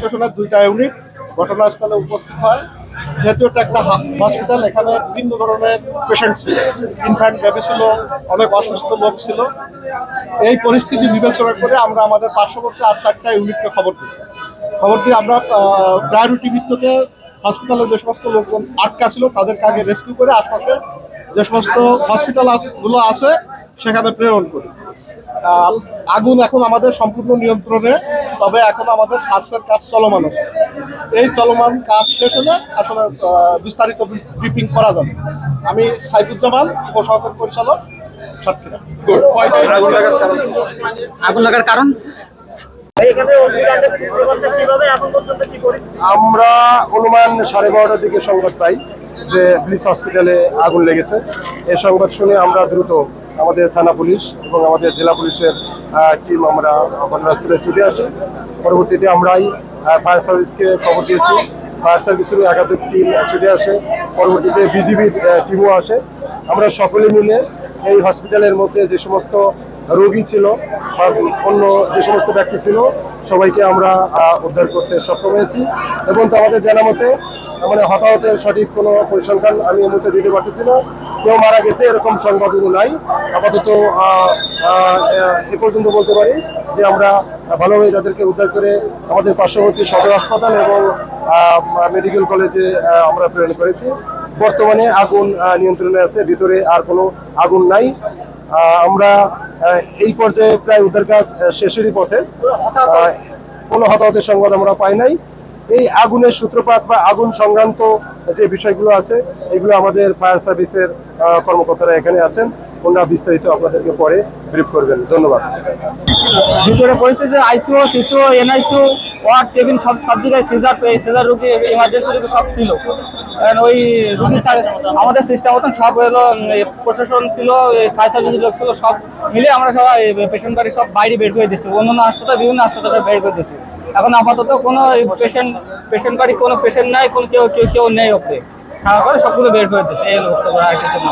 স্টেশনের 2টা ইউনিট ঘটনাস্থলে উপস্থিত হয়। যেহেতু এটা একটা হসপিটাল, এখানে বিভিন্ন ধরনের পেশেন্ট ছিল, ইনফ্যান্ট বেবি ছিল, অনেক অসুস্থ লোক ছিল। এই পরিস্থিতি বিবেচনা করে আমরা আমাদের পার্শ্ববর্তী আর 4টা ইউনিটকে খবর দিয়ে আমরা প্রায়োরিটি ভিত্তিতে হসপিটালে যে সমস্ত লোকজন আটকা ছিল তাদেরকে আগে রেস্কিউ করে আশপাশে যে সমস্ত হসপিটালগুলো আছে সেখানে প্রেরণ করি। আগুন এখন আমাদের সম্পূর্ণ নিয়ন্ত্রণে, তবে এখন আমাদের সার্চের কাজ চলমান আছে। এই চলমান কাজ শেষ হলে আসলে বিস্তারিত ব্রিফিং করা যাবে। আমি সাইফুজ্জামান, সহকারী পরিচালক, সাতক্ষীরা। আগুন লাগার কারণ আমরা অনুমান 12:30টার দিকে সংবাদ পাই যে ব্লিস হসপিটালে আগুন লেগেছে। এই সংবাদ শুনে আমরা দ্রুত আমাদের থানা পুলিশ এবং আমাদের জেলা পুলিশের টিম আমরা ঘটনাস্থলে ছুটে আসি। পরবর্তীতে আমরাই ফায়ার সার্ভিসকে খবর দিয়েছি। ফায়ার সার্ভিসেরও একাধিক টিম ছুটে আসে। পরবর্তীতে বিজিবির টিমও আসে। আমরা সকলে মিলে এই হসপিটালের মধ্যে যে সমস্ত রোগী ছিল বা অন্য যে সমস্ত ব্যক্তি ছিল সবাইকে আমরা উদ্ধার করতে সক্ষম হয়েছি। এবং তো আমাদের জানা মতে মানে হতাহতের সঠিক কোনো পরিসংখ্যান আমি এই মুহূর্তে দিতে পারতেছি না। কেউ মারা গেছে এরকম সংবাদও নাই আপাতত। এ পর্যন্ত বলতে পারি যে আমরা ভালোভাবে যাদেরকে উদ্ধার করে আমাদের পার্শ্ববর্তী সদর হাসপাতাল এবং মেডিকেল কলেজে আমরা প্রেরণ করেছি। বর্তমানে আগুন নিয়ন্ত্রণে আছে, ভিতরে আর কোনো আগুন নাই। আমরা এই পর্যায়ে প্রায় উদ্ধার কাজ শেষেরই পথে। কোনো হতাহতের সংবাদ আমরা পাই নাই। এই আগুনের সূত্রপাত বা আগুন সংক্রান্ত যে বিষয়গুলো আছে এগুলো আমাদের ফায়ার সার্ভিসের কর্মকর্তারা এখানে আছেন, ওনারা বিস্তারিত আপনাদেরকে পরে ব্রিফ করবেন। ধন্যবাদ। ভিতরে পরিস্থিতি আইসিইউ, সিসিও, এনআইসিউ, ওয়ার্ড, টেবিল সব জায়গায় সিজার রুগী, এমার্জেন্সি রুগী সব ছিল। ওই রুগী আমাদের সিস্টেম মতন সব হলো, প্রশাসন ছিল, ফায়ার সার্ভিস লোক ছিল, সব মিলে আমরা সবাই পেশেন্ট বাড়ি সব বাইরে বের করে দিচ্ছি। অন্যান্য হাসপাতাল, বিভিন্ন হাসপাতালে বের করে দিচ্ছি। এখন আপাতত কোনো পেশেন্ট বাড়ি কোনো পেশেন্ট নাই, কোনো কেউ নেই ওপরে থাকা করে সবগুলো বের করে দিচ্ছে। এই বক্তব্য আর কিছু না।